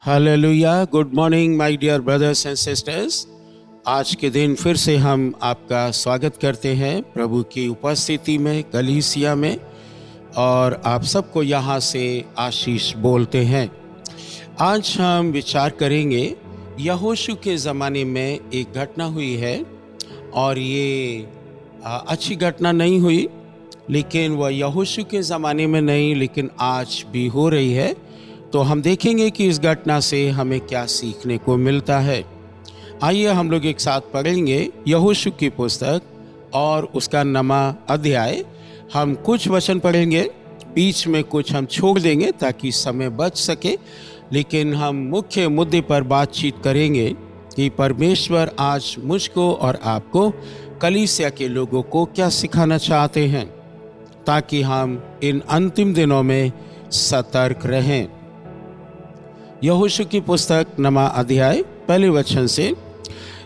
Hallelujah. Good morning my dear brothers and sisters. आज के दिन फिर से हम आपका स्वागत करते हैं प्रभु की उपस्थिति में कलीसिया में, और आप सबको यहाँ से आशीष बोलते हैं। आज हम विचार करेंगे यहोशू के ज़माने में एक घटना हुई है, और ये अच्छी घटना नहीं हुई, लेकिन वह यहोशू के ज़माने में नहीं लेकिन आज भी हो रही है। तो हम देखेंगे कि इस घटना से हमें क्या सीखने को मिलता है। आइए हम लोग एक साथ पढ़ेंगे यहोशू की पुस्तक और उसका 9वां अध्याय। हम कुछ वचन पढ़ेंगे, बीच में कुछ हम छोड़ देंगे ताकि समय बच सके, लेकिन हम मुख्य मुद्दे पर बातचीत करेंगे कि परमेश्वर आज मुझको और आपको कलीसिया के लोगों को क्या सिखाना चाहते हैं, ताकि हम इन अंतिम दिनों में सतर्क रहें। यहोशू की पुस्तक 9वां अध्याय पहले वचन से,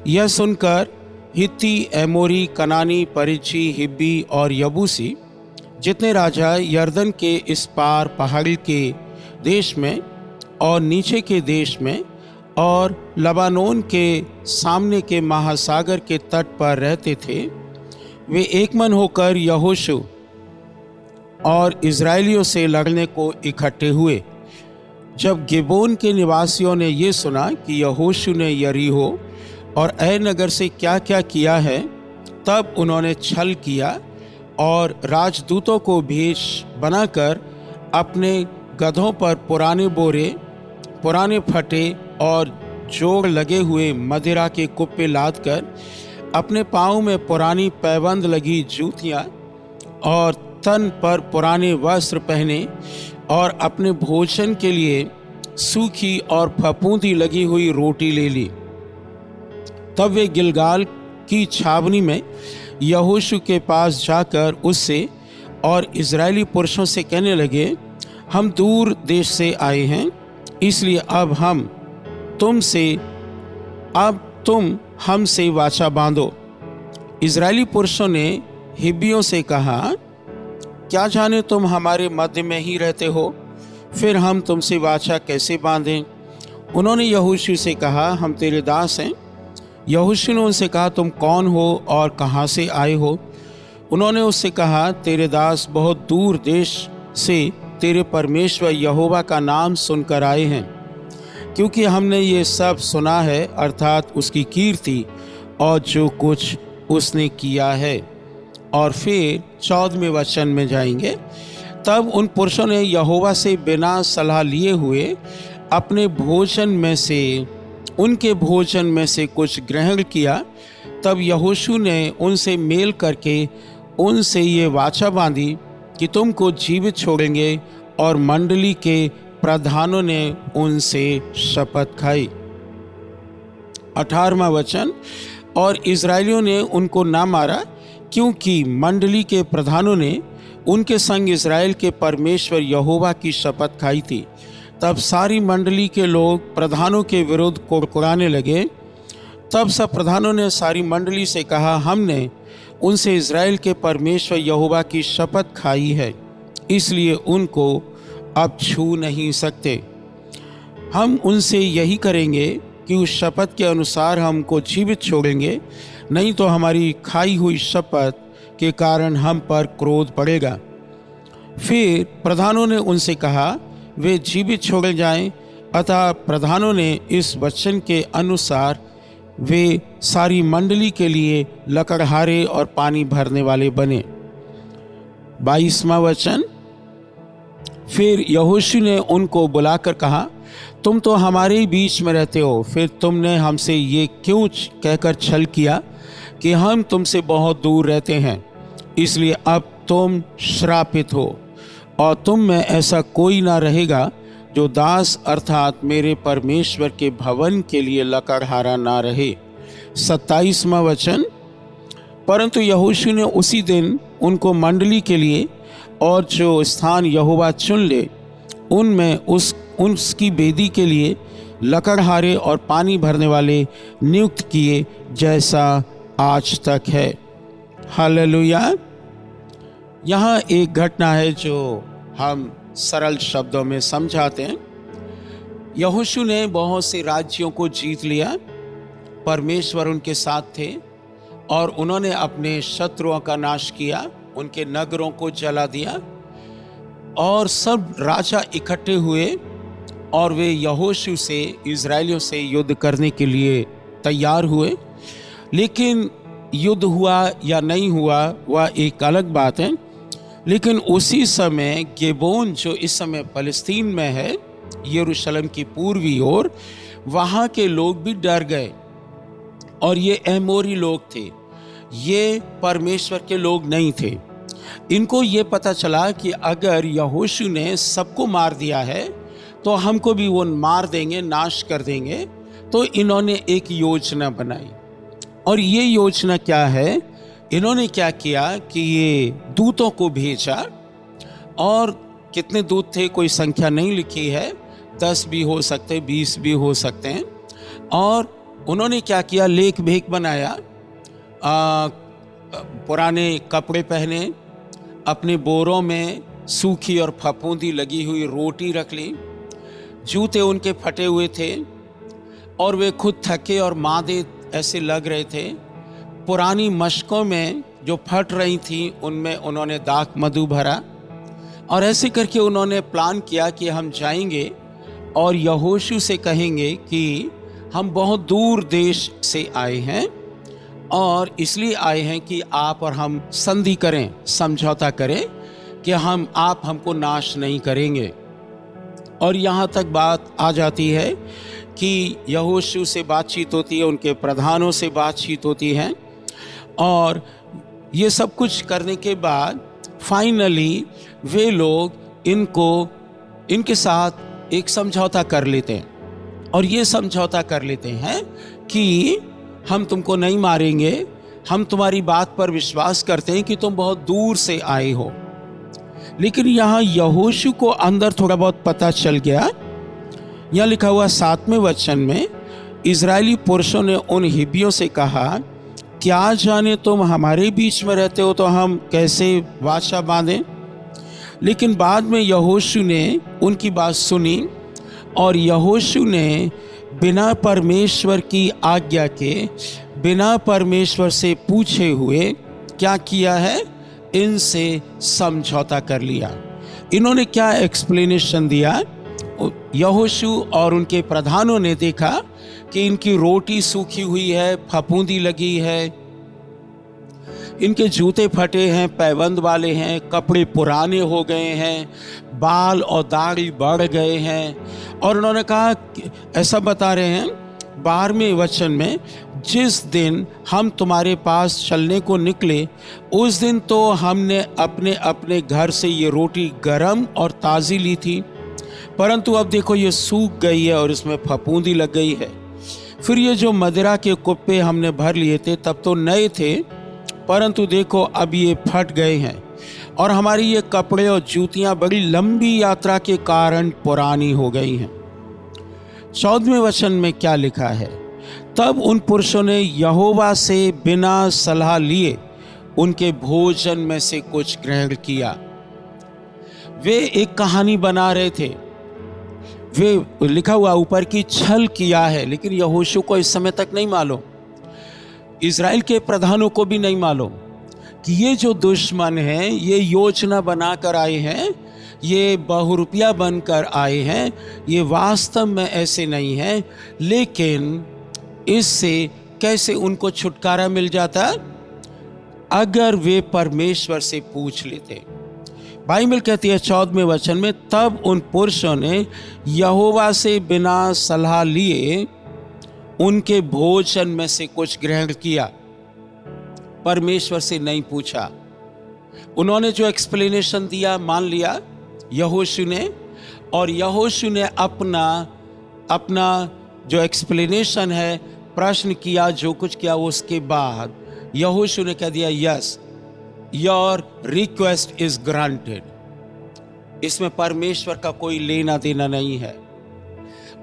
यह सुनकर हित्ती, एमोरी, कनानी, परिज्जी, हिब्बी और यबूसी जितने राजा यरदन के इस पार पहाड़ी के देश में और नीचे के देश में और लबानोन के सामने के महासागर के तट पर रहते थे, वे एक मन होकर यहोशू और इजराइलियों से लड़ने को इकट्ठे हुए। जब गिबोन के निवासियों ने ये सुना कि यहोशू ने यरीहो और ऐ नगर से क्या क्या किया है, तब उन्होंने छल किया और राजदूतों को भेष बनाकर अपने गधों पर पुराने बोरे, पुराने फटे और जोड़ लगे हुए मदिरा के कुप्पे लादकर, अपने पाँव में पुरानी पैबंद लगी जूतियाँ और तन पर पुराने वस्त्र पहने और अपने भोजन के लिए सूखी और फफूंदी लगी हुई रोटी ले ली। तब वे गिलगाल की छावनी में यहोशू के पास जाकर उससे और इजरायली पुरुषों से कहने लगे, हम दूर देश से आए हैं, इसलिए अब तुम हमसे वाचा बांधो। इजरायली पुरुषों ने हिब्बियों से कहा, क्या जाने तुम हमारे मध्य में ही रहते हो, फिर हम तुमसे वाचा कैसे बांधें। उन्होंने यहोशू से कहा, हम तेरे दास हैं। यहोशू ने उनसे कहा, तुम कौन हो और कहाँ से आए हो। उन्होंने उससे कहा, तेरे दास बहुत दूर देश से तेरे परमेश्वर यहोवा का नाम सुनकर आए हैं, क्योंकि हमने ये सब सुना है, अर्थात उसकी कीर्ति और जो कुछ उसने किया है। और फिर 14वें वचन में जाएंगे। तब उन पुरुषों ने यहोवा से बिना सलाह लिए हुए अपने भोजन में से, उनके भोजन में से कुछ ग्रहण किया। तब यहोशू ने उनसे मेल करके उनसे ये वाचा बांधी कि तुमको जीवित छोड़ेंगे, और मंडली के प्रधानों ने उनसे शपथ खाई। 18वां वचन, और इजराइलियों ने उनको ना मारा, क्योंकि मंडली के प्रधानों ने उनके संग इजराइल के परमेश्वर यहोवा की शपथ खाई थी। तब सारी मंडली के लोग प्रधानों के विरुद्ध कुड़कुड़ाने लगे। तब सब प्रधानों ने सारी मंडली से कहा, हमने उनसे इजराइल के परमेश्वर यहोवा की शपथ खाई है, इसलिए उनको अब छू नहीं सकते। हम उनसे यही करेंगे कि उस शपथ के अनुसार हमको जीवित छोड़ेंगे, नहीं तो हमारी खाई हुई शपथ के कारण हम पर क्रोध पड़ेगा। फिर प्रधानों ने उनसे कहा, वे जीवित छोड़े जाएं। अतः प्रधानों ने इस वचन के अनुसार वे सारी मंडली के लिए लकड़हारे और पानी भरने वाले बने। 22वां वचन, फिर यहोशू ने उनको बुलाकर कहा, तुम तो हमारे ही बीच में रहते हो, फिर तुमने हमसे ये क्यों कहकर छल किया कि हम तुमसे बहुत दूर रहते हैं, इसलिए अब तुम श्रापित हो, और तुम में ऐसा कोई ना रहेगा जो दास अर्थात मेरे परमेश्वर के भवन के लिए लकड़हारा ना रहे। 27वां वचन, परंतु यहोशू ने उसी दिन उनको मंडली के लिए और जो स्थान यहोवा चुन ले उनमें उसकी वेदी के लिए लकड़हारे और पानी भरने वाले नियुक्त किए, जैसा आज तक है। हालेलुया। यहाँ एक घटना है जो हम सरल शब्दों में समझाते हैं। यहोशू ने बहुत से राज्यों को जीत लिया, परमेश्वर उनके साथ थे और उन्होंने अपने शत्रुओं का नाश किया, उनके नगरों को जला दिया और सब राजा इकट्ठे हुए और वे यहोशू से, इजरायलियों से युद्ध करने के लिए तैयार हुए। लेकिन युद्ध हुआ या नहीं हुआ वह एक अलग बात है। लेकिन उसी समय गेबोन, जो इस समय फलस्तीन में है, यरूशलेम की पूर्वी ओर, वहाँ के लोग भी डर गए। और ये एमोरी लोग थे, ये परमेश्वर के लोग नहीं थे। इनको ये पता चला कि अगर यहोशू ने सबको मार दिया है तो हमको भी वो मार देंगे, नाश कर देंगे। तो इन्होंने एक योजना बनाई। और ये योजना क्या है? इन्होंने क्या किया कि ये दूतों को भेजा, और कितने दूत थे कोई संख्या नहीं लिखी है, 10 भी हो सकते, 20 भी हो सकते हैं। और उन्होंने क्या किया, लेख भेख बनाया, पुराने कपड़े पहने, अपने बोरों में सूखी और फफूंदी लगी हुई रोटी रख ली, जूते उनके फटे हुए थे और वे खुद थके और मादे ऐसे लग रहे थे। पुरानी मशकों में जो फट रही थी उनमें उन्होंने दाख मधु भरा, और ऐसे करके उन्होंने प्लान किया कि हम जाएंगे और यहोशू से कहेंगे कि हम बहुत दूर देश से आए हैं और इसलिए आए हैं कि आप और हम संधि करें, समझौता करें कि आप हमको नाश नहीं करेंगे। और यहाँ तक बात आ जाती है कि यहोशू से बातचीत होती है, उनके प्रधानों से बातचीत होती है, और ये सब कुछ करने के बाद फाइनली वे लोग इनके साथ एक समझौता कर लेते हैं। और ये समझौता कर लेते हैं कि हम तुमको नहीं मारेंगे, हम तुम्हारी बात पर विश्वास करते हैं कि तुम बहुत दूर से आए हो। लेकिन यहाँ यहोशू को अंदर थोड़ा बहुत पता चल गया। यहाँ लिखा हुआ 7वें वचन में, इजरायली पुरुषों ने उन हिब्बियों से कहा, क्या जाने तुम हमारे बीच में रहते हो तो हम कैसे वाचा बांधें। लेकिन बाद में यहोशू ने उनकी बात सुनी और यहोशू ने बिना परमेश्वर की आज्ञा के, बिना परमेश्वर से पूछे हुए क्या किया है, इनसे समझौता कर लिया। इन्होंने क्या एक्सप्लेनेशन दिया? यहोशू और उनके प्रधानों ने देखा कि इनकी रोटी सूखी हुई है, फफूंदी लगी है, इनके जूते फटे हैं, पैबंद वाले हैं, कपड़े पुराने हो गए हैं, बाल और दाढ़ी बढ़ गए हैं। और उन्होंने कहा, ऐसा बता रहे हैं 12वें वचन में, जिस दिन हम तुम्हारे पास चलने को निकले उस दिन तो हमने अपने अपने घर से ये रोटी गरम और ताज़ी ली थी, परंतु अब देखो ये सूख गई है और इसमें फफूंदी लग गई है। फिर ये जो मदिरा के कुप्पे हमने भर लिए थे तब तो नए थे, परंतु देखो अब ये फट गए हैं, और हमारी ये कपड़े और जूतियां बड़ी लंबी यात्रा के कारण पुरानी हो गई हैं। 14वें वचन में क्या लिखा है? तब उन पुरुषों ने यहोवा से बिना सलाह लिए उनके भोजन में से कुछ ग्रहण किया। वे एक कहानी बना रहे थे, वे लिखा हुआ ऊपर की छल किया है, लेकिन यहोशू को इस समय तक नहीं मालूम, इज़राइल के प्रधानों को भी नहीं मालूम कि ये जो दुश्मन हैं ये योजना बनाकर आए हैं, ये बहुरूपिया बनकर आए हैं, ये वास्तव में ऐसे नहीं हैं। लेकिन इससे कैसे उनको छुटकारा मिल जाता अगर वे परमेश्वर से पूछ लेते। बाइबल कहती है 14वें वचन में, तब उन पुरुषों ने यहोवा से बिना सलाह लिए उनके भोजन में से कुछ ग्रहण किया, परमेश्वर से नहीं पूछा। उन्होंने जो एक्सप्लेनेशन दिया मान लिया यहोशू ने, और यहोशू ने अपना जो एक्सप्लेनेशन है, प्रश्न किया, जो कुछ किया, उसके बाद यहोशू ने कह दिया, yes your request is granted. इसमें परमेश्वर का कोई लेना देना नहीं है।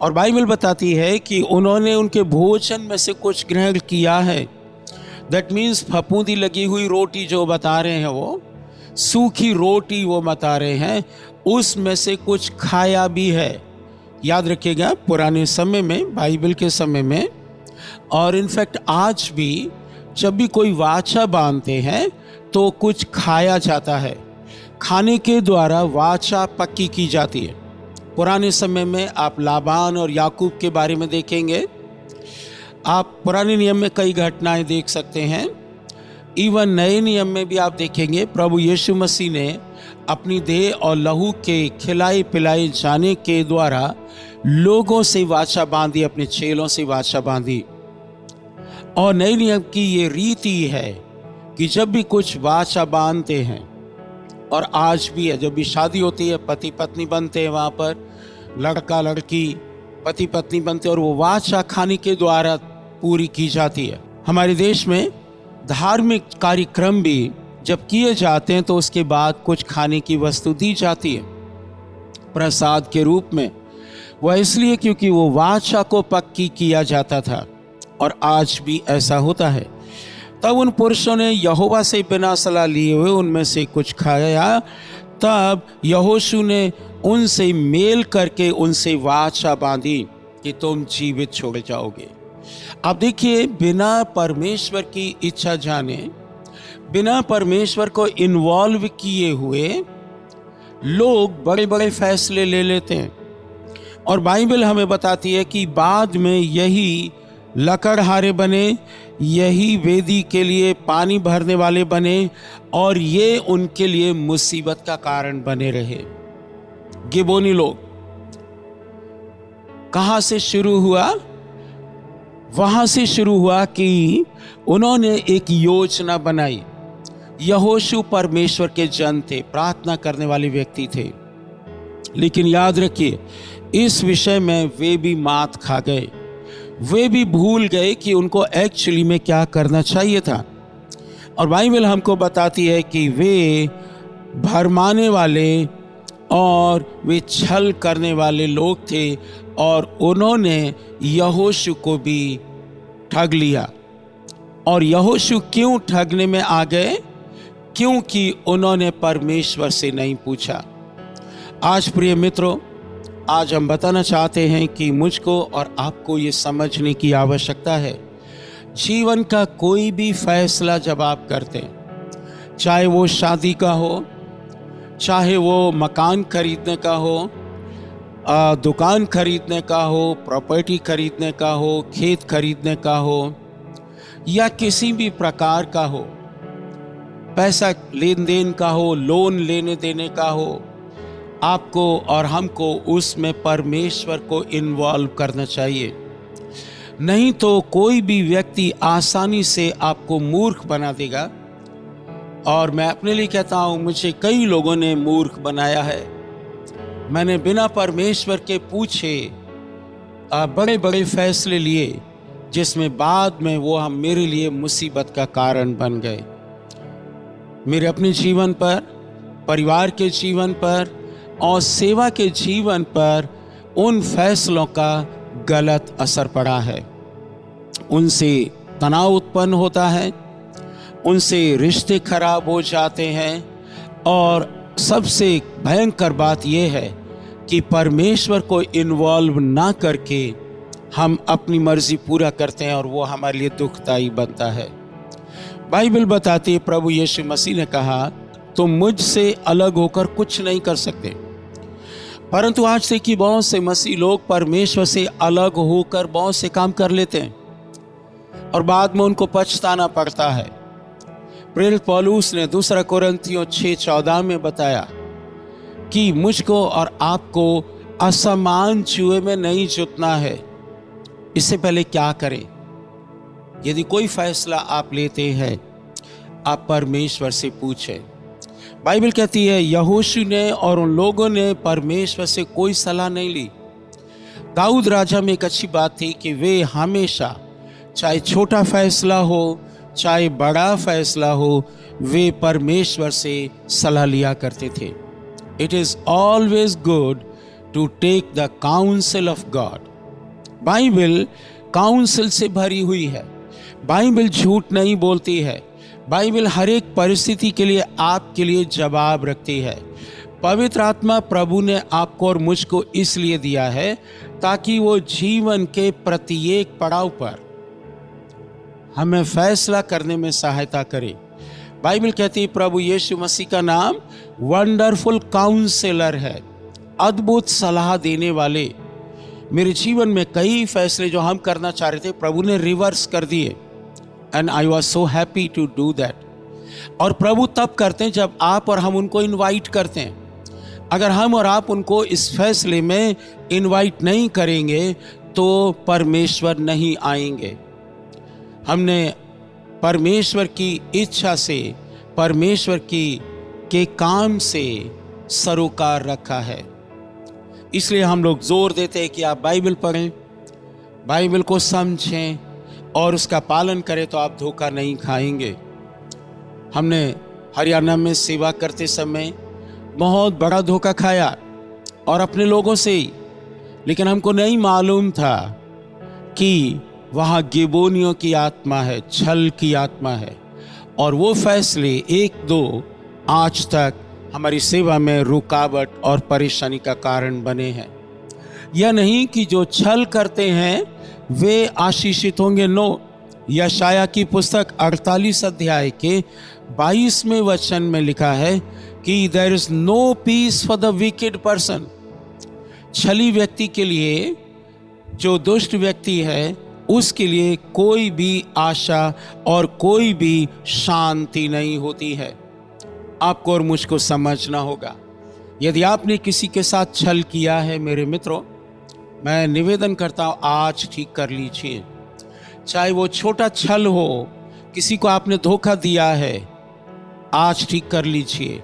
और बाइबल बताती है कि उन्होंने उनके भोजन में से कुछ ग्रहण किया है। दैट मीन्स फफूंदी लगी हुई रोटी जो बता रहे हैं, वो सूखी रोटी वो बता रहे हैं, उसमें से कुछ खाया भी है। याद रखिएगा, पुराने समय में, बाइबल के समय में, और इनफैक्ट आज भी जब भी कोई वाचा बांधते हैं तो कुछ खाया जाता है। खाने के द्वारा वाचा पक्की की जाती है। पुराने समय में आप लाबान और याकूब के बारे में देखेंगे। आप पुराने नियम में कई घटनाएं देख सकते हैं। इवन नए नियम में भी आप देखेंगे, प्रभु यीशु मसीह ने अपनी देह और लहू के खिलाए पिलाए जाने के द्वारा लोगों से वाचा बांधी, अपने चेलों से वाचा बांधी। और नए नियम की ये रीति है कि जब भी कुछ वाचा बांधते हैं, और आज भी है, जब भी शादी होती है पति पत्नी बनते हैं, वहाँ पर लड़का लड़की पति पत्नी बनते हैं और वो वाचा खाने के द्वारा पूरी की जाती है। हमारे देश में धार्मिक कार्यक्रम भी जब किए जाते हैं तो उसके बाद कुछ खाने की वस्तु दी जाती है प्रसाद के रूप में। वह इसलिए क्योंकि वो वाचा को पक्की किया जाता था, और आज भी ऐसा होता है। तब उन पुरुषों ने यहोवा से बिना सलाह लिए हुए उनमें से कुछ खाया। तब यहोशू ने उनसे मेल करके उनसे वाचा बांधी कि तुम जीवित छोड़ जाओगे। अब देखिए, बिना परमेश्वर की इच्छा जाने, बिना परमेश्वर को इन्वॉल्व किए हुए लोग बड़े बड़े फैसले ले लेते हैं। और बाइबल हमें बताती है कि बाद में यही लकड़हारे बने, यही वेदी के लिए पानी भरने वाले बने, और ये उनके लिए मुसीबत का कारण बने रहे। गिबोनी लोग कहां से शुरू हुआ? वहां से शुरू हुआ कि उन्होंने एक योजना बनाई। यहोशू परमेश्वर के जन थे, प्रार्थना करने वाले व्यक्ति थे, लेकिन याद रखिए इस विषय में वे भी मात खा गए। वे भी भूल गए कि उनको एक्चुअली में क्या करना चाहिए था। और बाइबल हमको बताती है कि वे भरमाने वाले और वे छल करने वाले लोग थे, और उन्होंने यहोशू को भी ठग लिया। और यहोशू क्यों ठगने में आ गए? क्योंकि उन्होंने परमेश्वर से नहीं पूछा। आज प्रिय मित्रों, आज हम बताना चाहते हैं कि मुझको और आपको ये समझने की आवश्यकता है, जीवन का कोई भी फैसला जब आप करते हैं, चाहे वो शादी का हो, चाहे वो मकान खरीदने का हो, दुकान खरीदने का हो, प्रॉपर्टी खरीदने का हो, खेत खरीदने का हो, या किसी भी प्रकार का हो, पैसा लेन देन का हो, लोन लेने देने का हो, आपको और हमको उसमें परमेश्वर को इन्वॉल्व करना चाहिए। नहीं तो कोई भी व्यक्ति आसानी से आपको मूर्ख बना देगा। और मैं अपने लिए कहता हूं, मुझे कई लोगों ने मूर्ख बनाया है। मैंने बिना परमेश्वर के पूछे बड़े बड़े फैसले लिए, जिसमें बाद में वो हम मेरे लिए मुसीबत का कारण बन गए। मेरे अपने जीवन पर, परिवार के जीवन पर और सेवा के जीवन पर उन फैसलों का गलत असर पड़ा है। उनसे तनाव उत्पन्न होता है, उनसे रिश्ते खराब हो जाते हैं, और सबसे भयंकर बात यह है कि परमेश्वर को इन्वॉल्व ना करके हम अपनी मर्जी पूरा करते हैं, और वो हमारे लिए दुखदाई बनता है। बाइबल बताती है, प्रभु यीशु मसीह ने कहा, तुम मुझसे अलग होकर कुछ नहीं कर सकते। परंतु आज से कि बहुत से मसीह लोग परमेश्वर से अलग होकर बहुत से काम कर लेते हैं, और बाद में उनको पछताना पड़ता है। प्रेरित पौलुस ने 2 कोरिन्थियों 6:14 में बताया कि मुझको और आपको असमान जुए में नहीं जुटना है। इससे पहले क्या करें? यदि कोई फैसला आप लेते हैं, आप परमेश्वर से पूछें। बाइबल कहती है, यहोशू ने और उन लोगों ने परमेश्वर से कोई सलाह नहीं ली। दाऊद राजा में एक अच्छी बात थी कि वे हमेशा, चाहे छोटा फैसला हो चाहे बड़ा फैसला हो, वे परमेश्वर से सलाह लिया करते थे। It is always good to take the counsel of God. Bible counsel से भरी हुई है। बाइबल झूठ नहीं बोलती है। बाइबल हर एक परिस्थिति के लिए आपके लिए जवाब रखती है। पवित्र आत्मा प्रभु ने आपको और मुझको इसलिए दिया है ताकि वो जीवन के प्रत्येक पड़ाव पर हमें फैसला करने में सहायता करे। बाइबल कहती है प्रभु यीशु मसीह का नाम वंडरफुल काउंसलर है, अद्भुत सलाह देने वाले। मेरे जीवन में कई फैसले जो हम करना चाह रहे थे प्रभु ने रिवर्स कर दिए, and I was so happy to do that. और प्रभु तब करते हैं जब आप और हम उनको इनवाइट करते हैं। अगर हम और आप उनको इस फैसले में इनवाइट नहीं करेंगे तो परमेश्वर नहीं आएंगे। हमने परमेश्वर की इच्छा से, परमेश्वर के काम से सरोकार रखा है। इसलिए हम लोग जोर देते हैं कि आप बाइबल पढ़ें, बाइबल को समझें और उसका पालन करें तो आप धोखा नहीं खाएंगे। हमने हरियाणा में सेवा करते समय बहुत बड़ा धोखा खाया और अपने लोगों से ही, लेकिन हमको नहीं मालूम था कि वहाँ गिबोनियों की आत्मा है, छल की आत्मा है। और वो फैसले 1-2 आज तक हमारी सेवा में रुकावट और परेशानी का कारण बने हैं। यह नहीं कि जो छल करते हैं वे आशीषित होंगे, नो। यशाया की पुस्तक 48 अध्याय के 22वें वचन में लिखा है कि there is no peace for the wicked person. छली व्यक्ति के लिए, जो दुष्ट व्यक्ति है, उसके लिए कोई भी आशा और कोई भी शांति नहीं होती है। आपको और मुझको समझना होगा। यदि आपने किसी के साथ छल किया है मेरे मित्रों, मैं निवेदन करता हूं आज ठीक कर लीजिए। चाहे वो छोटा छल हो, किसी को आपने धोखा दिया है, आज ठीक कर लीजिए,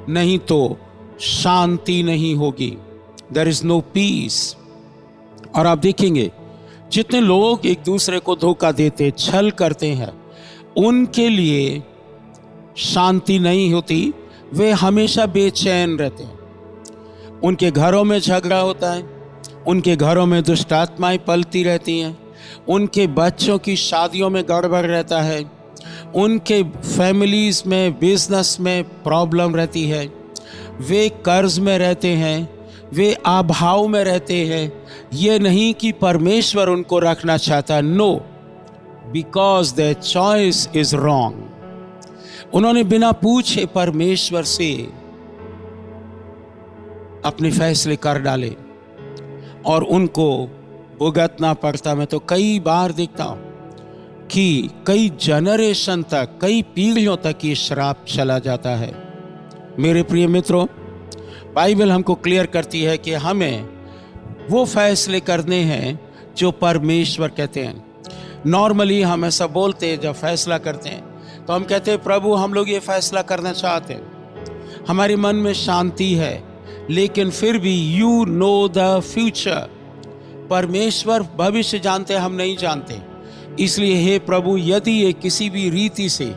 नहीं तो शांति नहीं होगी। There is no peace. और आप देखेंगे जितने लोग एक दूसरे को धोखा देते, छल करते हैं, उनके लिए शांति नहीं होती। वे हमेशा बेचैन रहते हैं। उनके घरों में झगड़ा होता है, उनके घरों में दुष्ट आत्माएं पलती रहती हैं, उनके बच्चों की शादियों में गड़बड़ रहता है, उनके फैमिलीज में, बिजनेस में प्रॉब्लम रहती है, वे कर्ज में रहते हैं, वे अभाव में रहते हैं। ये नहीं कि परमेश्वर उनको रखना चाहता, no, because their choice is wrong. उन्होंने बिना पूछे परमेश्वर से अपने फैसले कर डाले और उनको भुगतना पड़ता। मैं तो कई बार देखता हूं कि कई जनरेशन तक, कई पीढ़ियों तक ये श्राप चला जाता है। मेरे प्रिय मित्रों, बाइबल हमको क्लियर करती है कि हमें वो फैसले करने हैं जो परमेश्वर कहते हैं। नॉर्मली हम ऐसा बोलते हैं, जब फैसला करते हैं तो हम कहते हैं प्रभु हम लोग ये फैसला करना चाहते हैं, हमारे मन में शांति है, लेकिन फिर भी यू नो द फ्यूचर। परमेश्वर भविष्य जानते, हम नहीं जानते। इसलिए हे प्रभु, यदि ये किसी भी रीति से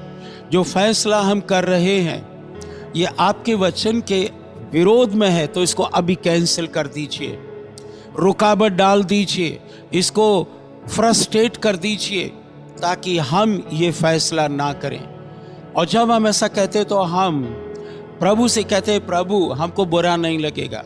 जो फैसला हम कर रहे हैं ये आपके वचन के विरोध में है तो इसको अभी कैंसिल कर दीजिए, रुकावट डाल दीजिए, इसको फ्रस्ट्रेट कर दीजिए ताकि हम ये फैसला ना करें। और जब हम ऐसा कहते तो हम प्रभु से कहते हैं प्रभु हमको बुरा नहीं लगेगा,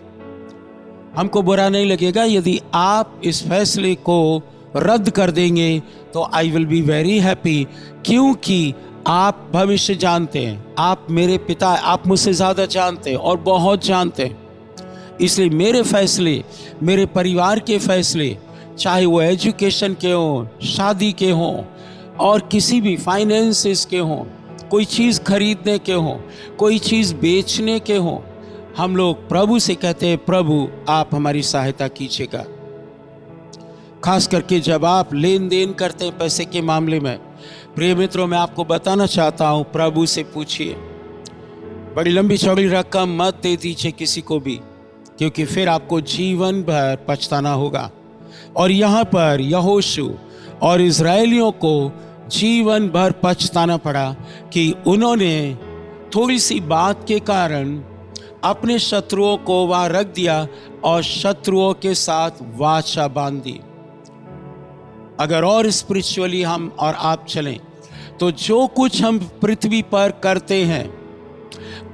हमको बुरा नहीं लगेगा यदि आप इस फैसले को रद्द कर देंगे तो I will be very happy, क्योंकि आप भविष्य जानते हैं, आप मेरे पिता, आप मुझसे ज़्यादा जानते हैं और बहुत जानते हैं। इसलिए मेरे फैसले, मेरे परिवार के फैसले, चाहे वो एजुकेशन के हों, शादी के हों और किसी भी फाइनेंसेस के हों, कोई चीज़ खरीदने के हों, कोई चीज़ बेचने के हों, हम लोग प्रभु से कहते हैं प्रभु आप हमारी सहायता कीजिएगा। खास करके जब आप लेन देन करते हैं पैसे के मामले में, प्रिय मित्रों, मैं आपको बताना चाहता हूं, प्रभु से पूछिए, बड़ी लंबी चौड़ी रकम मत दे दीजिए किसी को भी, क्योंकि फिर आपको जीवन भर पछताना होगा। और यहाँ पर यहोशू और इजरायलियों को जीवन भर पछताना पड़ा कि उन्होंने थोड़ी सी बात के कारण अपने शत्रुओं को वहां रख दिया और शत्रुओं के साथ वाचा बांध दी। अगर और स्पिरिचुअली हम और आप चलें तो जो कुछ हम पृथ्वी पर करते हैं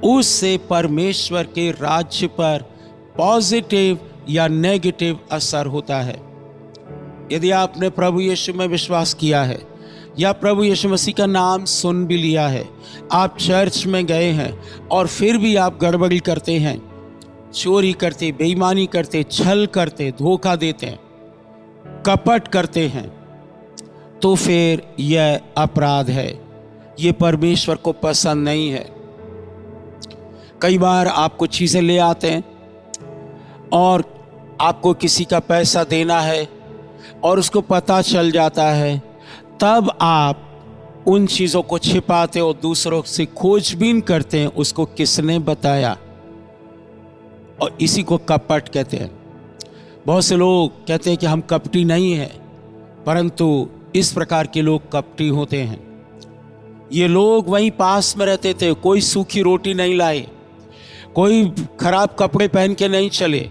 उससे परमेश्वर के राज्य पर पॉजिटिव या नेगेटिव असर होता है। यदि आपने प्रभु यीशु में विश्वास किया है या प्रभु यीशु मसीह का नाम सुन भी लिया है, आप चर्च में गए हैं और फिर भी आप गड़बड़ी करते हैं, चोरी करते, बेईमानी करते, छल करते, धोखा देते हैं, कपट करते हैं, तो फिर यह अपराध है, ये परमेश्वर को पसंद नहीं है। कई बार आपको चीज़ें ले आते हैं और आपको किसी का पैसा देना है और उसको पता चल जाता है, तब आप उन चीज़ों को छिपाते और दूसरों से खोजबीन करते हैं उसको किसने बताया, और इसी को कपट कहते हैं। बहुत से लोग कहते हैं कि हम कपटी नहीं हैं, परंतु इस प्रकार के लोग कपटी होते हैं। ये लोग वहीं पास में रहते थे, कोई सूखी रोटी नहीं लाए, कोई खराब कपड़े पहन के नहीं चले,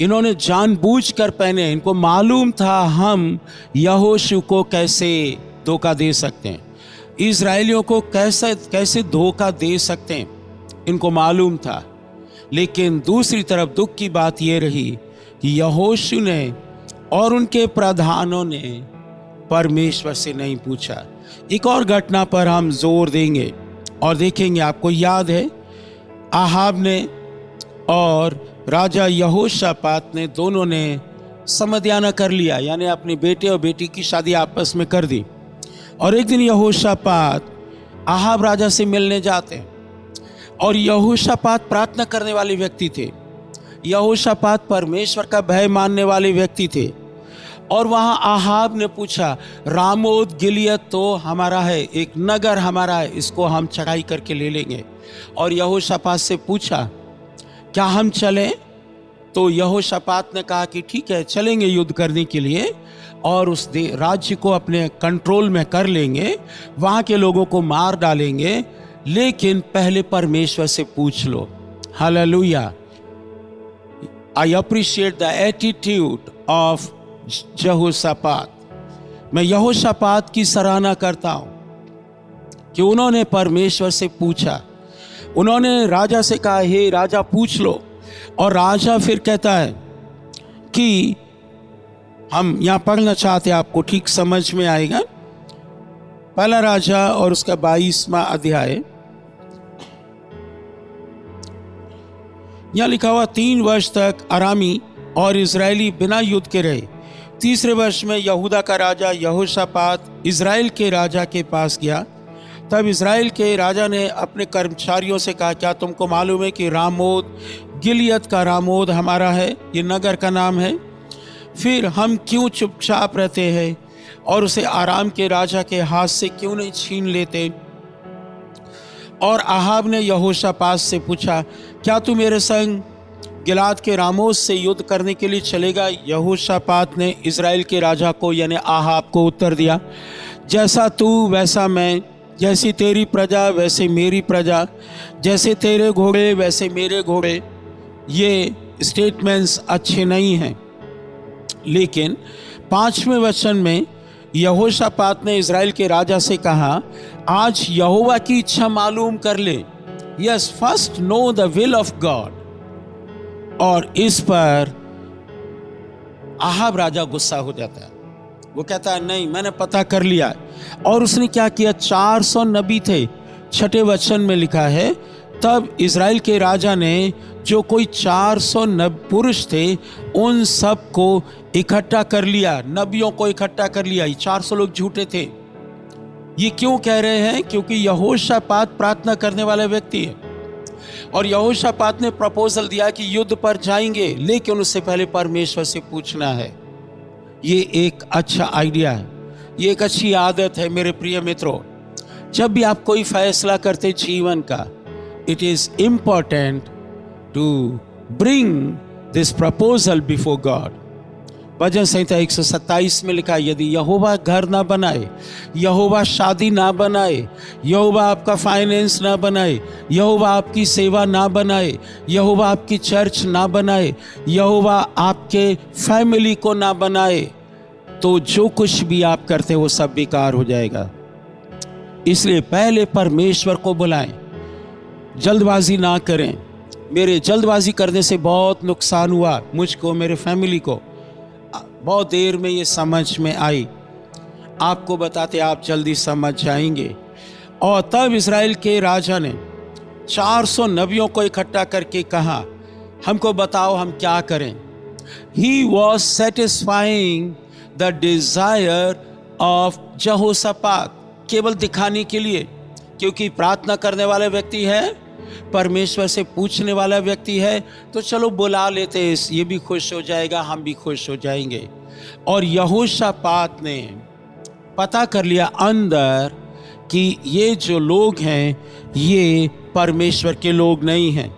इन्होंने जानबूझकर पहने। इनको मालूम था हम यहोशू को कैसे धोखा दे सकते हैं, इजराइलियों को कैसे धोखा दे सकते हैं, इनको मालूम था। लेकिन दूसरी तरफ दुख की बात यह रही कि यहोशू ने और उनके प्रधानों ने परमेश्वर से नहीं पूछा। एक और घटना पर हम जोर देंगे और देखेंगे। आपको याद है, आहाब ने और राजा यहोशापात ने दोनों ने समझाना कर लिया, यानी अपने बेटे और बेटी की शादी आपस में कर दी। और एक दिन यहोशापात आहाब राजा से मिलने जाते हैं, और यहोशापात प्रार्थना करने वाले व्यक्ति थे, यहोशापात परमेश्वर का भय मानने वाले व्यक्ति थे। और वहाँ आहाब ने पूछा, रामोत गिलियद तो हमारा है, एक नगर हमारा है, इसको हम चढ़ाई करके ले लेंगे। और यहोशापात से पूछा, क्या हम चलें? तो यहोशापात ने कहा कि ठीक है, चलेंगे युद्ध करने के लिए, और उस राज्य को अपने कंट्रोल में कर लेंगे, वहाँ के लोगों को मार डालेंगे, लेकिन पहले परमेश्वर से पूछ लो। Hallelujah. I appreciate the attitude of यहोशापात। मैं यहोशापात की सराहना करता हूं कि उन्होंने परमेश्वर से पूछा। उन्होंने राजा से कहा, हे राजा पूछ लो, और राजा फिर कहता है कि हम यहां पढ़ना चाहते हैं, आपको ठीक समझ में आएगा। पहला राजा और उसका 22वां अध्याय, यहां लिखा हुआ 3 वर्ष तक अरामी और इजरायली बिना युद्ध के रहे। 3रे वर्ष में यहूदा का राजा यहोशापात इजराइल के राजा के पास गया। तब इजराइल के राजा ने अपने कर्मचारियों से कहा, क्या तुमको मालूम है कि रामोत गिलियद का रामोत हमारा है, ये नगर का नाम है, फिर हम क्यों चुपचाप रहते हैं और उसे आराम के राजा के हाथ से क्यों नहीं छीन लेते? और आहाब ने यहोशापात से पूछा, क्या तू मेरे संग गिलाद के रामोत से युद्ध करने के लिए चलेगा? यहोशापात ने इजराइल के राजा को यानी आहाब को उत्तर दिया, जैसा तू वैसा मैं, जैसी तेरी प्रजा वैसे मेरी प्रजा, जैसे तेरे घोड़े वैसे मेरे घोड़े। ये स्टेटमेंट्स अच्छे नहीं हैं। लेकिन 5वें वचन में यहोशापात ने इजराइल के राजा से कहा, आज यहोवा की इच्छा मालूम कर ले। Yes, first know the will of God. और इस पर आहाब राजा गुस्सा हो जाता है। वो कहता है, नहीं, मैंने पता कर लिया। और उसने क्या किया? 400 नबी थे। 6ठे वचन में लिखा है, तब इजराइल के राजा ने जो कोई 400 पुरुष थे, उन सब को इकट्ठा कर लिया, नबियों को इकट्ठा कर लिया। ये 400 लोग झूठे थे। ये क्यों कह रहे हैं? क्योंकि यहोशापात प्रार्थना करने वाला व्यक्ति है, और यहोशापात ने प्रपोजल दिया कि युद्ध पर जाएंगे, लेकिन उससे पहले परमेश्वर से पूछना है। ये एक अच्छा आइडिया है, ये एक अच्छी आदत है मेरे प्रिय मित्रों। जब भी आप कोई फैसला करते जीवन का, it is important to bring this proposal before God. भजन संहिता 127 में लिखा है, यदि यहोवा घर ना बनाए, यहोवा शादी ना बनाए, यहोवा आपका फाइनेंस ना बनाए, यहोवा आपकी सेवा ना बनाए, यहोवा आपकी चर्च ना बनाए, यहोवा आपके फैमिली को ना बनाए, तो जो कुछ भी आप करते वो सब बेकार हो जाएगा। इसलिए पहले परमेश्वर को बुलाएं। जल्दबाजी ना करें। मेरे जल्दबाजी करने से बहुत नुकसान हुआ मुझको, मेरे फैमिली को। बहुत देर में ये समझ में आई। आपको बताते आप जल्दी समझ जाएंगे। और तब इज़राइल के राजा ने 400 नबियों को इकट्ठा करके कहा, हमको बताओ हम क्या करें। He was satisfying the desire of Jehoshaphat, केवल दिखाने के लिए, क्योंकि प्रार्थना करने वाला व्यक्ति है, परमेश्वर से पूछने वाला व्यक्ति है, तो चलो बुला लेते हैं, ये भी खुश हो जाएगा, हम भी खुश हो जाएंगे। और यहोशापात ने पता कर लिया अंदर कि ये जो लोग हैं ये परमेश्वर के लोग नहीं हैं।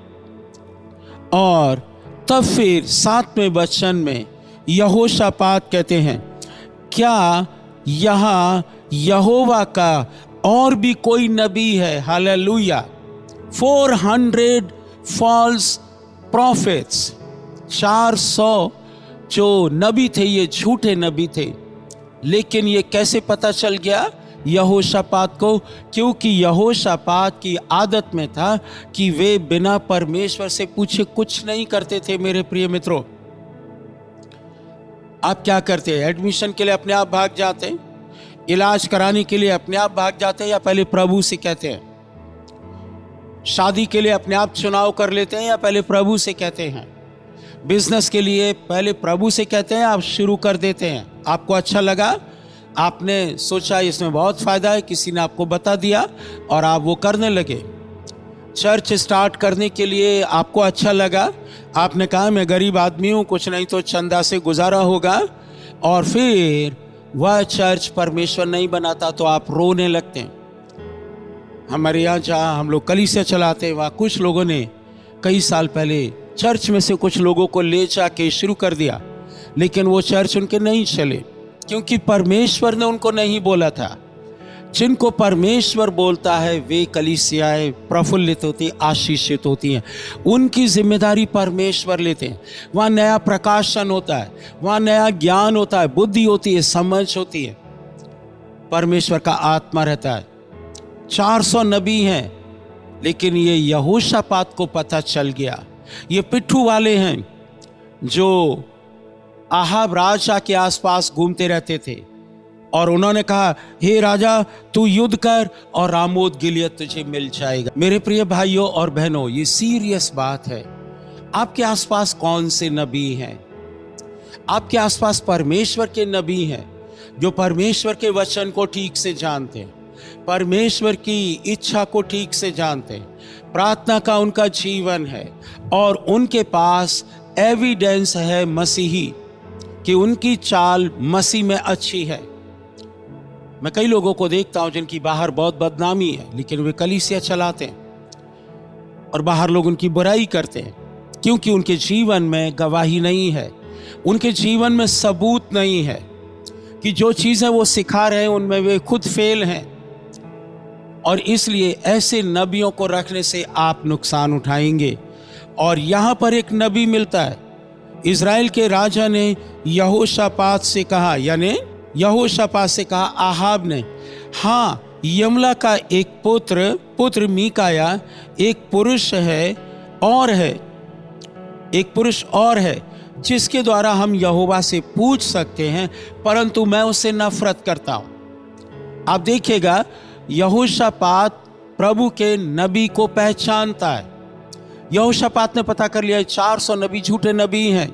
और तब फिर 7वें वचन में यहोशापात कहते हैं, क्या यहाँ यहोवा का और भी कोई नबी है? हालेलुया। 400 फॉल्स प्रॉफिट्स, 400 जो नबी थे ये झूठे नबी थे। लेकिन ये कैसे पता चल गया यहोशापात को? क्योंकि यहोशापात की आदत में था कि वे बिना परमेश्वर से पूछे कुछ नहीं करते थे। मेरे प्रिय मित्रों, आप क्या करते हैं? एडमिशन के लिए अपने आप भाग जाते हैं, इलाज कराने के लिए अपने आप भाग जाते हैं, या पहले प्रभु से कहते हैं? शादी के लिए अपने आप चुनाव कर लेते हैं या पहले प्रभु से कहते हैं? बिजनेस के लिए पहले प्रभु से कहते हैं, आप शुरू कर देते हैं। आपको अच्छा लगा, आपने सोचा इसमें बहुत फ़ायदा है, किसी ने आपको बता दिया और आप वो करने लगे। चर्च स्टार्ट करने के लिए आपको अच्छा लगा, आपने कहा मैं गरीब आदमी हूँ, कुछ नहीं तो चंदा से गुजारा होगा, और फिर वह चर्च परमेश्वर नहीं बनाता तो आप रोने लगते हैं। हमारे यहाँ जहाँ हम लोग कलीसिया चलाते हैं, वहाँ कुछ लोगों ने कई साल पहले चर्च में से कुछ लोगों को ले जाके शुरू कर दिया, लेकिन वो चर्च उनके नहीं चले, क्योंकि परमेश्वर ने उनको नहीं बोला था। जिनको परमेश्वर बोलता है वे कलीसियाएं प्रफुल्लित होती, आशीषित होती हैं। उनकी जिम्मेदारी परमेश्वर लेते हैं। वहाँ नया प्रकाशन होता है, वहाँ नया ज्ञान होता है, बुद्धि होती है, समझ होती है, परमेश्वर का आत्मा रहता है। 400 नबी हैं, लेकिन ये यहोशापात को पता चल गया, ये पिट्ठू वाले हैं जो आहाब राजा के आसपास घूमते रहते थे। और उन्होंने कहा, हे राजा तू युद्ध कर और रामोत गिलियद तुझे मिल जाएगा। मेरे प्रिय भाइयों और बहनों, ये सीरियस बात है। आपके आसपास कौन से नबी हैं? आपके आसपास परमेश्वर के नबी हैं जो परमेश्वर के वचन को ठीक से जानते हैं, परमेश्वर की इच्छा को ठीक से जानते हैं, प्रार्थना का उनका जीवन है, और उनके पास एविडेंस है मसीही कि उनकी चाल मसीह में अच्छी है। मैं कई लोगों को देखता हूं जिनकी बाहर बहुत बदनामी है, लेकिन वे कलीसिया चलाते हैं और बाहर लोग उनकी बुराई करते हैं, क्योंकि उनके जीवन में गवाही नहीं है, उनके जीवन में सबूत नहीं है कि जो चीज़ें वो सिखा रहे हैं उनमें वे खुद फेल हैं। और इसलिए ऐसे नबियों को रखने से आप नुकसान उठाएंगे। और यहाँ पर एक नबी मिलता है। इज़राइल के राजा ने यहोशापात से कहा, यानी यहोशापात से कहा आहाब ने, हाँ यमला का एक पुत्र मीकाया एक पुरुष है और है जिसके द्वारा हम यहोवा से पूछ सकते हैं, परंतु मैं उससे नफरत करता हूँ। आप देखिएगा, यहोशापात प्रभु के नबी को पहचानता है। यहोशापात ने पता कर लिया 400 नबी झूठे नबी हैं,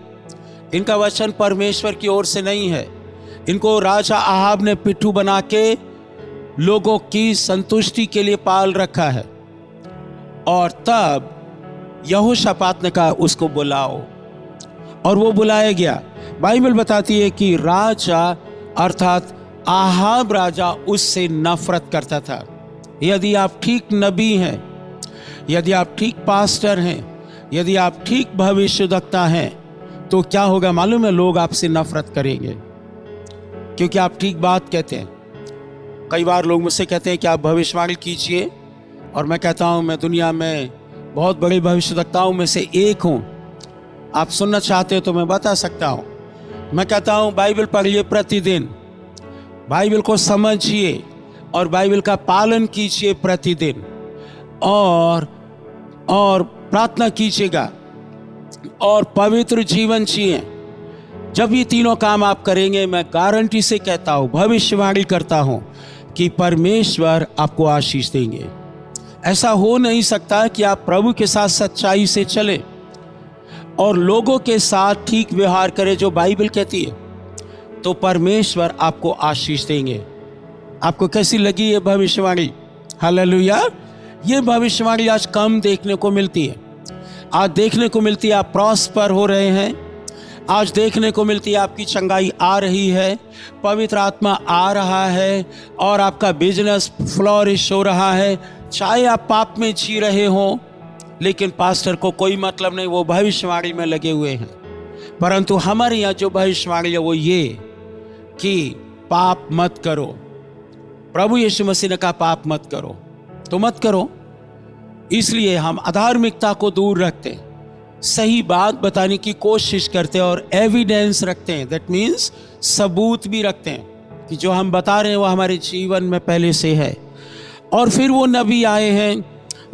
इनका वचन परमेश्वर की ओर से नहीं है, इनको राजा आहाब ने पिट्ठू बना के लोगों की संतुष्टि के लिए पाल रखा है। और तब यहोशापात ने कहा उसको बुलाओ, और वो बुलाया गया। बाइबल बताती है कि राजा अर्थात आहाब राजा उससे नफरत करता था। यदि आप ठीक नबी हैं, यदि आप ठीक पास्टर हैं, यदि आप ठीक भविष्यवक्ता हैं, तो क्या होगा मालूम है? लोग आपसे नफरत करेंगे, क्योंकि आप ठीक बात कहते हैं। कई बार लोग मुझसे कहते हैं कि आप भविष्यवाणी कीजिए, और मैं कहता हूं मैं दुनिया में बहुत बड़े भविष्यवक्ताओं में से एक हूं। आप सुनना चाहते हो तो मैं बता सकता हूं। मैं कहता हूं बाइबल पढ़िए प्रतिदिन, बाइबल को समझिए और बाइबल का पालन कीजिए प्रतिदिन, और और प्रार्थना कीजिएगा और पवित्र जीवन जिए। जब ये तीनों काम आप करेंगे, मैं गारंटी से कहता हूँ, भविष्यवाणी करता हूँ कि परमेश्वर आपको आशीष देंगे। ऐसा हो नहीं सकता कि आप प्रभु के साथ सच्चाई से चले और लोगों के साथ ठीक व्यवहार करें जो बाइबल कहती है, तो परमेश्वर आपको आशीष देंगे। आपको कैसी लगी ये भविष्यवाणी? हालेलुया। ये भविष्यवाणी आज कम देखने को मिलती है। आज देखने को मिलती है आप प्रॉस्पर हो रहे हैं, आज देखने को मिलती है आपकी चंगाई आ रही है, पवित्र आत्मा आ रहा है और आपका बिजनेस फ्लोरिश हो रहा है। चाहे आप पाप में जी रहे हो, लेकिन पास्टर को कोई मतलब नहीं, वो भविष्यवाणी में लगे हुए हैं। परंतु हमारे यहाँ जो भविष्यवाणी है वो ये कि पाप मत करो। प्रभु यीशु मसीह ने कहा पाप मत करो, तो मत करो। इसलिए हम अधार्मिकता को दूर रखते हैं, सही बात बताने की कोशिश करते हैं और एविडेंस रखते हैं। दैट मीन्स सबूत भी रखते हैं कि जो हम बता रहे हैं वो हमारे जीवन में पहले से है। और फिर वो नबी आए हैं,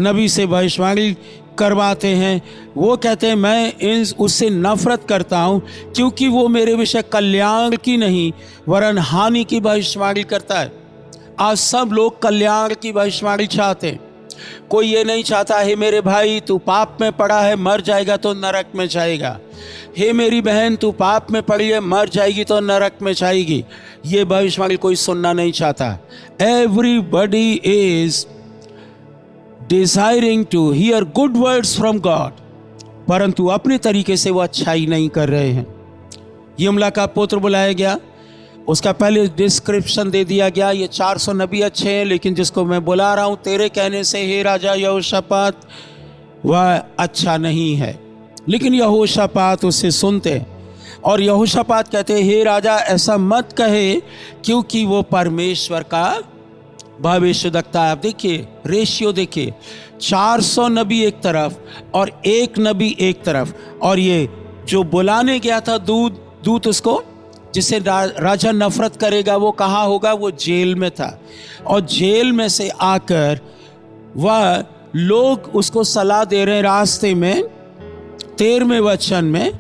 नबी से भविष्यवाणी करवाते हैं। वो कहते हैं मैं उससे नफरत करता हूँ क्योंकि वो मेरे विषय कल्याण की नहीं वरन हानि की भविष्यवाणी करता है। आज सब लोग कल्याण की भविष्यवाणी चाहते हैं। कोई ये नहीं चाहता हे मेरे भाई तू पाप में पड़ा है, मर जाएगा तो नरक में जाएगा। हे मेरी बहन तू पाप में पड़ी है, मर जाएगी तो नरक में जाएगी। ये भविष्यवाणी कोई सुनना नहीं चाहता। Everybody is desiring to hear good words from God, परंतु अपने तरीके से वो अच्छाई नहीं कर रहे हैं। यमला का पुत्र बुलाया गया, उसका पहले डिस्क्रिप्शन दे दिया गया, ये 400 नबी अच्छे हैं, लेकिन जिसको मैं बुला रहा हूँ तेरे कहने से हे राजा यहोशापात, वह अच्छा नहीं है। लेकिन यहोशापात उससे सुनते और यहोशापात कहते हे राजा ऐसा मत कहे, क्योंकि वो परमेश्वर का भविष्य देखता है। आप देखिए रेशियो देखिए, 400 नबी एक तरफ और एक नबी एक तरफ, और ये जो बुलाने गया था दूत उसको जिससे राजा नफरत करेगा, वो कहाँ होगा? वो जेल में था। और जेल में से आकर वह लोग उसको सलाह दे रहे हैं रास्ते में। 13वें वचन में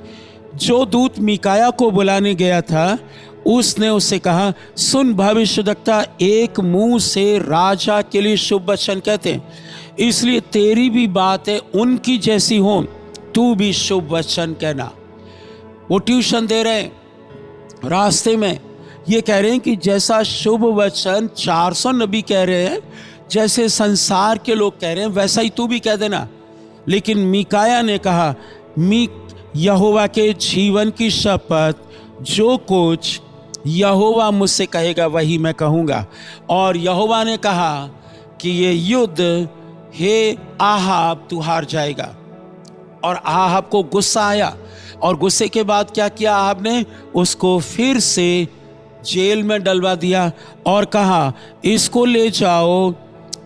जो दूत मीकाया को बुलाने गया था उसने उससे कहा सुन भविष्यद्वक्ता एक मुंह से राजा के लिए शुभ वचन कहते हैं, इसलिए तेरी भी बातें उनकी जैसी हो, तू भी शुभ वचन कहना। वो ट्यूशन दे रहे हैं रास्ते में, ये कह रहे हैं कि जैसा शुभ वचन 400 नबी कह रहे हैं, जैसे संसार के लोग कह रहे हैं, वैसा ही तू भी कह देना। लेकिन मीकाया ने कहा यहोवा के जीवन की शपथ, जो कुछ यहोवा मुझसे कहेगा वही मैं कहूँगा। और यहोवा ने कहा कि ये युद्ध हे आहाब तू हार जाएगा। और आहाब को गुस्सा आया, और गुस्से के बाद क्या किया आहाब ने? उसको फिर से जेल में डलवा दिया और कहा इसको ले जाओ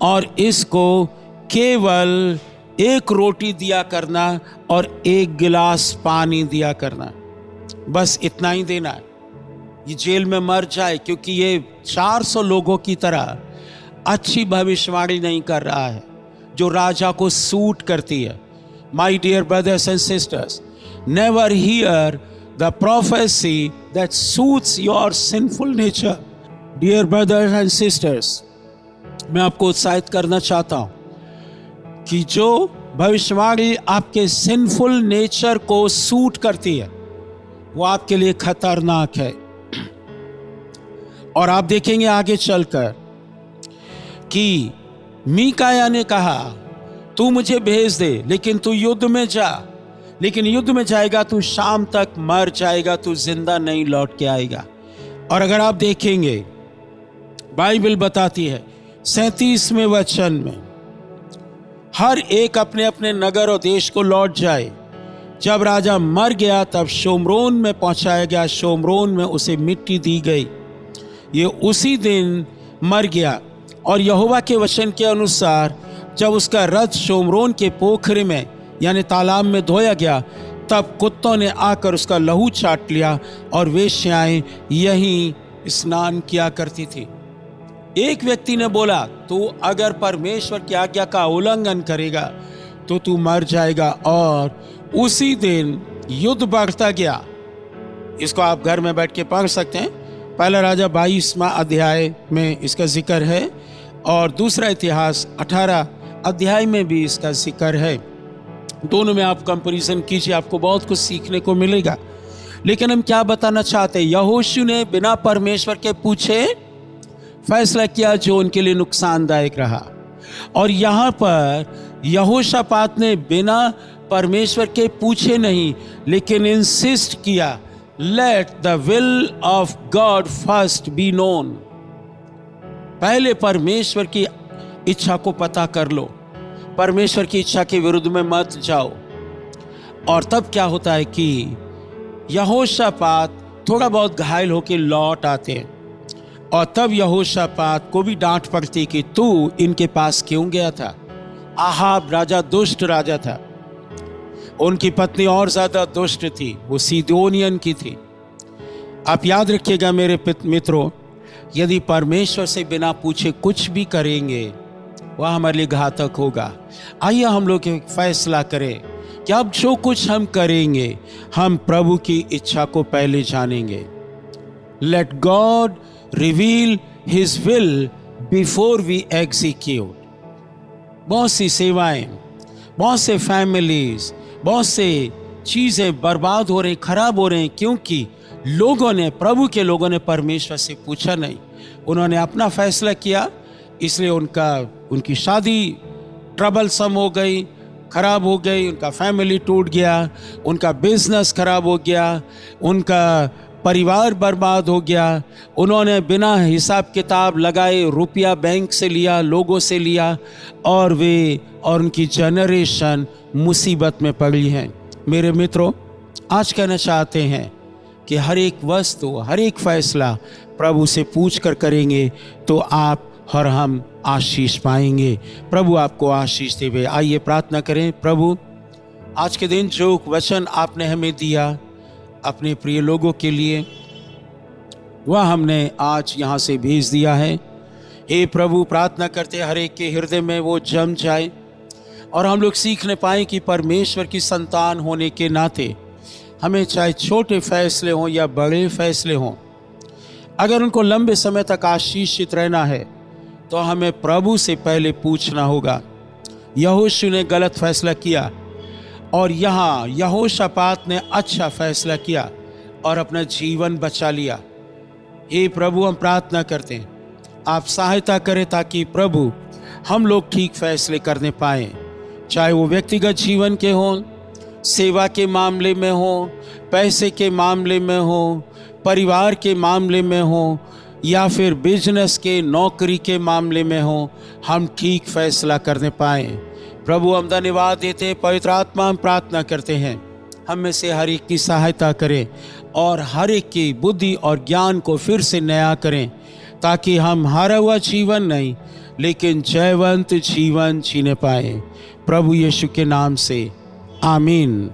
और इसको केवल एक रोटी दिया करना और एक गिलास पानी दिया करना, बस इतना ही देना है, ये जेल में मर जाए। क्योंकि ये 400 लोगों की तरह अच्छी भविष्यवाणी नहीं कर रहा है जो राजा को सूट करती है। My dear brothers and sisters, never hear the prophecy that suits your sinful nature. Dear brothers and sisters, मैं आपको उत्साहित करना चाहता हूं कि जो भविष्यवाणी आपके सिंफुल नेचर को सूट करती है वो आपके लिए खतरनाक है। और आप देखेंगे आगे चलकर कि मीकाया ने कहा तू मुझे भेज दे, लेकिन तू युद्ध में जा, लेकिन युद्ध में जाएगा तू शाम तक मर जाएगा, तू जिंदा नहीं लौट के आएगा। और अगर आप देखेंगे बाइबल बताती है 37वें वचन में हर एक अपने अपने नगर और देश को लौट जाए। जब राजा मर गया तब शोमरोन में पहुंचाया गया, शोमरोन में उसे मिट्टी दी गई, ये उसी दिन मर गया। और यहोवा के वचन के अनुसार जब उसका रथ शोमरोन के पोखरे में यानी तालाब में धोया गया, तब कुत्तों ने आकर उसका लहू चाट लिया और वेश्याएं यहीं स्नान किया करती थी। एक व्यक्ति ने बोला तू अगर परमेश्वर की आज्ञा का उल्लंघन करेगा तो तू मर जाएगा। और उसी दिन युद्ध बढ़ता गया। इसको आप घर में बैठ के पढ़ सकते हैं। पहला राजा 22वां अध्याय में इसका जिक्र है और दूसरा इतिहास 18 अध्याय में भी इसका जिक्र है। दोनों में आप कंपैरिजन कीजिए, आपको बहुत कुछ सीखने को मिलेगा। लेकिन हम क्या बताना चाहते हैं, यहोशू ने बिना परमेश्वर के पूछे फैसला किया जो उनके लिए नुकसानदायक रहा। और यहाँ पर यहोशापात ने बिना परमेश्वर के पूछे नहीं, लेकिन इंसिस्ट किया, let the will of God first be known. पहले परमेश्वर की इच्छा को पता कर लो, परमेश्वर की इच्छा के विरुद्ध में मत जाओ। और तब क्या होता है कि यहोशापात थोड़ा बहुत घायल होकर लौट आते हैं। और तब यहोशापात को भी डांट पड़ती कि तू इनके पास क्यों गया था। आहाब राजा दुष्ट राजा था, उनकी पत्नी और ज्यादा दुष्ट थी, वो सीदोनियन की थी। आप याद रखिएगा मेरे मित्रों, यदि परमेश्वर से बिना पूछे कुछ भी करेंगे वह हमारे लिए घातक होगा। आइए हम लोग एक फैसला करें कि अब जो कुछ हम करेंगे हम प्रभु की इच्छा को पहले जानेंगे। Let God reveal his will before we execute. बहुत सी सेवाएं, बहुत से फैमिलीज, बहुत से चीजें बर्बाद हो रही, खराब हो रही, क्योंकि लोगों ने, प्रभु के लोगों ने परमेश्वर से पूछा नहीं। उन्होंने अपना फैसला किया, इसलिए उनकी शादी ट्रबलसम हो गई, खराब हो गई, उनका फैमिली टूट गया, उनका बिजनेस खराब हो गया, उनका परिवार बर्बाद हो गया। उन्होंने बिना हिसाब किताब लगाए रुपया बैंक से लिया, लोगों से लिया, और वे और उनकी जनरेशन मुसीबत में पड़ी है। मेरे मित्रों, आज कहना चाहते हैं कि हर एक वस्तु, हर एक फैसला प्रभु से पूछ कर करेंगे तो आप और हम आशीष पाएंगे। प्रभु आपको आशीष देवे। आइए प्रार्थना करें। प्रभु, आज के दिन जो वचन आपने हमें दिया अपने प्रिय लोगों के लिए, वह हमने आज यहाँ से भेज दिया है। हे प्रभु, प्रार्थना करते हर एक के हृदय में वो जम जाए और हम लोग सीखने पाएं कि परमेश्वर की संतान होने के नाते हमें चाहे छोटे फैसले हों या बड़े फैसले हों, अगर उनको लंबे समय तक आशीषित रहना है तो हमें प्रभु से पहले पूछना होगा। यहोशू ने गलत फैसला किया और यहाँ यहोशापात ने अच्छा फैसला किया और अपना जीवन बचा लिया। हे प्रभु, हम प्रार्थना करते हैं आप सहायता करें ताकि प्रभु हम लोग ठीक फैसले करने पाएँ, चाहे वो व्यक्तिगत जीवन के हों, सेवा के मामले में हो, पैसे के मामले में हो, परिवार के मामले में हो, या फिर बिजनेस के, नौकरी के मामले में हो, हम ठीक फैसला करने पाएँ। प्रभु, हम धन्यवाद देते हैं। पवित्र आत्मा, हम प्रार्थना करते हैं हम में से हर एक की सहायता करें और हर एक की बुद्धि और ज्ञान को फिर से नया करें, ताकि हम हारा हुआ जीवन नहीं लेकिन जयवंत जीवन जीने पाए। प्रभु यीशु के नाम से आमीन।